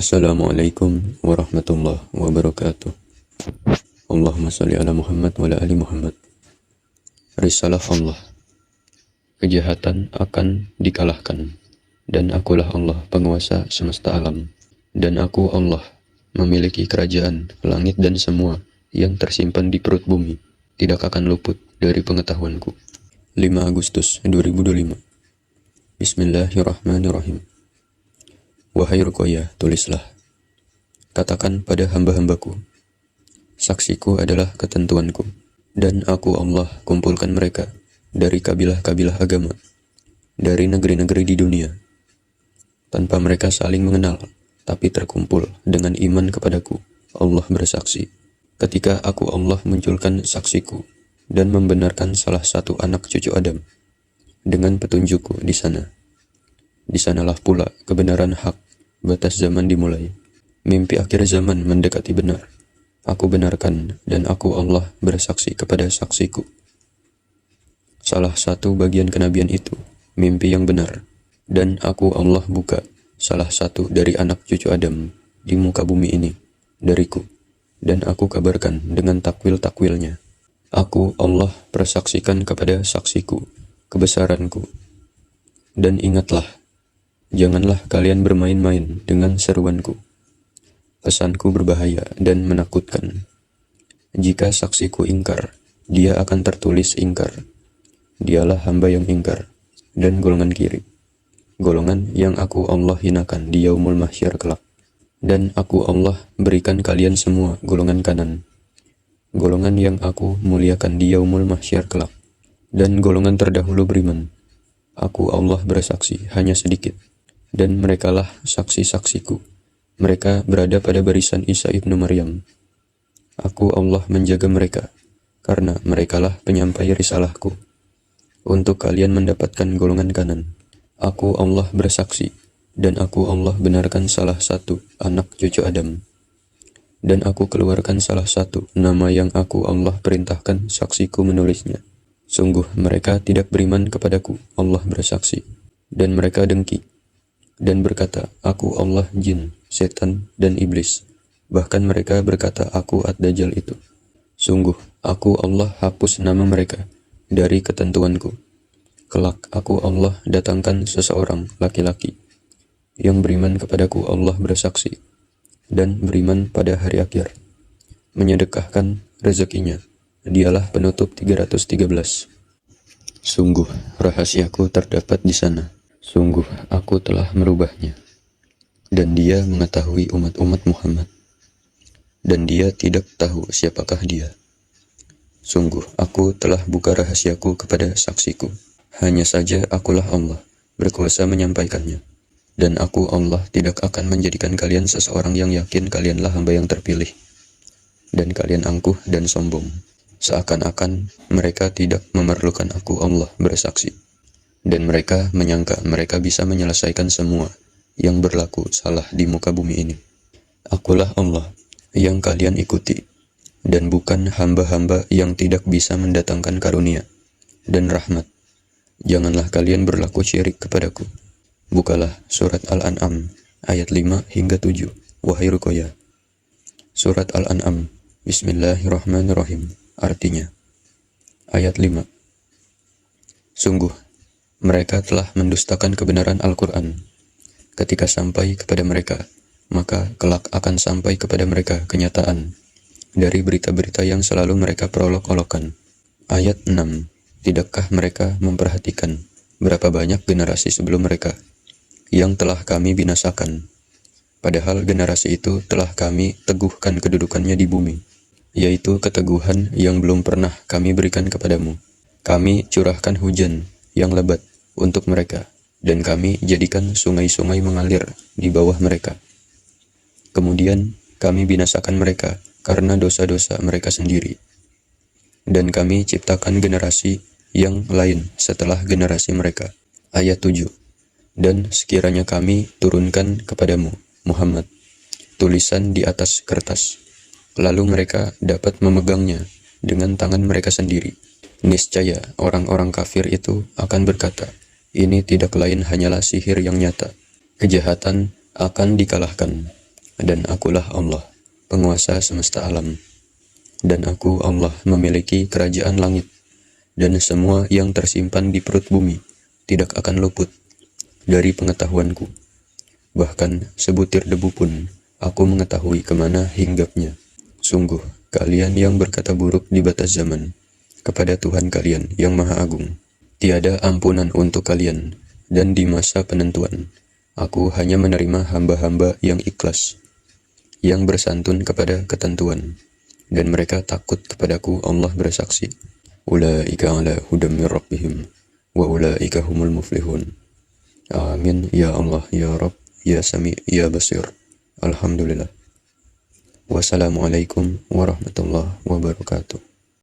Assalamualaikum warahmatullahi wabarakatuh. Allahumma salli ala Muhammad wa ala ali Muhammad. Risalah Allah. Kejahatan akan dikalahkan, dan akulah Allah penguasa semesta alam. Dan aku Allah memiliki kerajaan langit dan semua yang tersimpan di perut bumi tidak akan luput dari pengetahuanku. 5 Agustus 2025. Bismillahirrahmanirrahim. Wahai Ruqayyah, tulislah. Katakan pada hamba-hambaku, saksiku adalah ketentuanku, dan aku Allah kumpulkan mereka dari kabilah-kabilah agama, dari negeri-negeri di dunia, tanpa mereka saling mengenal, tapi terkumpul dengan iman kepadaku. Allah bersaksi, ketika aku Allah munculkan saksiku dan membenarkan salah satu anak cucu Adam dengan petunjukku di sana. Di sanalah pula kebenaran hak, batas zaman dimulai. Mimpi akhir zaman mendekati benar. Aku benarkan dan aku Allah bersaksi kepada saksiku. Salah satu bagian kenabian itu, mimpi yang benar. Dan aku Allah buka salah satu dari anak cucu Adam di muka bumi ini, dariku. Dan aku kabarkan dengan takwil-takwilnya. Aku Allah persaksikan kepada saksiku, kebesaranku. Dan ingatlah, janganlah kalian bermain-main dengan seruanku. Pesanku berbahaya dan menakutkan. Jika saksiku ingkar, dia akan tertulis ingkar. Dialah hamba yang ingkar dan golongan kiri. Golongan yang aku Allah hinakan di yaumul mahsyar kelak. Dan aku Allah berikan kalian semua golongan kanan. Golongan yang aku muliakan di yaumul mahsyar kelak. Dan golongan terdahulu beriman. Aku Allah bersaksi hanya sedikit. Dan merekalah saksi-saksiku. Mereka berada pada barisan Isa ibnu Maryam. Aku Allah menjaga mereka, karena merekalah penyampai risalahku. Untuk kalian mendapatkan golongan kanan, aku Allah bersaksi, dan aku Allah benarkan salah satu anak cucu Adam. Dan aku keluarkan salah satu nama yang aku Allah perintahkan saksiku menulisnya. Sungguh mereka tidak beriman kepadaku, Allah bersaksi. Dan mereka dengki dan berkata, aku Allah jin, setan, dan iblis. Bahkan mereka berkata, aku Ad-Dajjal itu. Sungguh, aku Allah hapus nama mereka dari ketentuanku. Kelak aku Allah datangkan seseorang laki-laki yang beriman kepadaku, Allah bersaksi, dan beriman pada hari akhir, menyedekahkan rezekinya. Dialah penutup 313. Sungguh, rahasiaku terdapat di sana. Sungguh, aku telah merubahnya. Dan dia mengetahui umat-umat Muhammad. Dan dia tidak tahu siapakah dia. Sungguh, aku telah buka rahasiaku kepada saksiku. Hanya saja akulah Allah, berkuasa menyampaikannya. Dan aku Allah tidak akan menjadikan kalian seseorang yang yakin kalianlah hamba yang terpilih. Dan kalian angkuh dan sombong. Seakan-akan mereka tidak memerlukan aku Allah bersaksi. Dan mereka menyangka mereka bisa menyelesaikan semua yang berlaku salah di muka bumi ini. Akulah Allah yang kalian ikuti, dan bukan hamba-hamba yang tidak bisa mendatangkan karunia dan rahmat. Janganlah kalian berlaku syirik kepadaku. Bukalah surat Al-An'am ayat 5 hingga 7. Wahai Ruqayyah. Surat Al-An'am. Bismillahirrahmanirrahim. Artinya, ayat 5. Sungguh, mereka telah mendustakan kebenaran Al-Quran. Ketika sampai kepada mereka, maka kelak akan sampai kepada mereka kenyataan dari berita-berita yang selalu mereka perolok-olokkan. Ayat 6. Tidakkah mereka memperhatikan berapa banyak generasi sebelum mereka yang telah kami binasakan, padahal generasi itu telah kami teguhkan kedudukannya di bumi, yaitu keteguhan yang belum pernah kami berikan kepadamu. Kami curahkan hujan yang lebat untuk mereka, dan kami jadikan sungai-sungai mengalir di bawah mereka. Kemudian kami binasakan mereka karena dosa-dosa mereka sendiri. Dan kami ciptakan generasi yang lain setelah generasi mereka. Ayat 7. Dan sekiranya kami turunkan kepadamu, Muhammad, tulisan di atas kertas, lalu mereka dapat memegangnya dengan tangan mereka sendiri, niscaya orang-orang kafir itu akan berkata, ini tidak lain hanyalah sihir yang nyata. Kejahatan akan dikalahkan, Dan akulah Allah, penguasa semesta alam. Dan aku, Allah, memiliki kerajaan langit, dan semua yang tersimpan di perut bumi tidak akan luput dari pengetahuanku. Bahkan sebutir debu pun aku mengetahui kemana hinggapnya. Sungguh, kalian yang berkata buruk di batas zaman kepada Tuhan kalian yang Maha Agung, tiada ampunan untuk kalian, dan di masa penentuan, aku hanya menerima hamba-hamba yang ikhlas, yang bersantun kepada ketentuan, dan mereka takut kepadaku. Allah bersaksi, ulaika ala hudam min rabbihim, wa ulaika humul muflihun. Amin, ya Allah, ya Rabb, ya Sami, ya Basir. Alhamdulillah. Wassalamualaikum warahmatullahi wabarakatuh.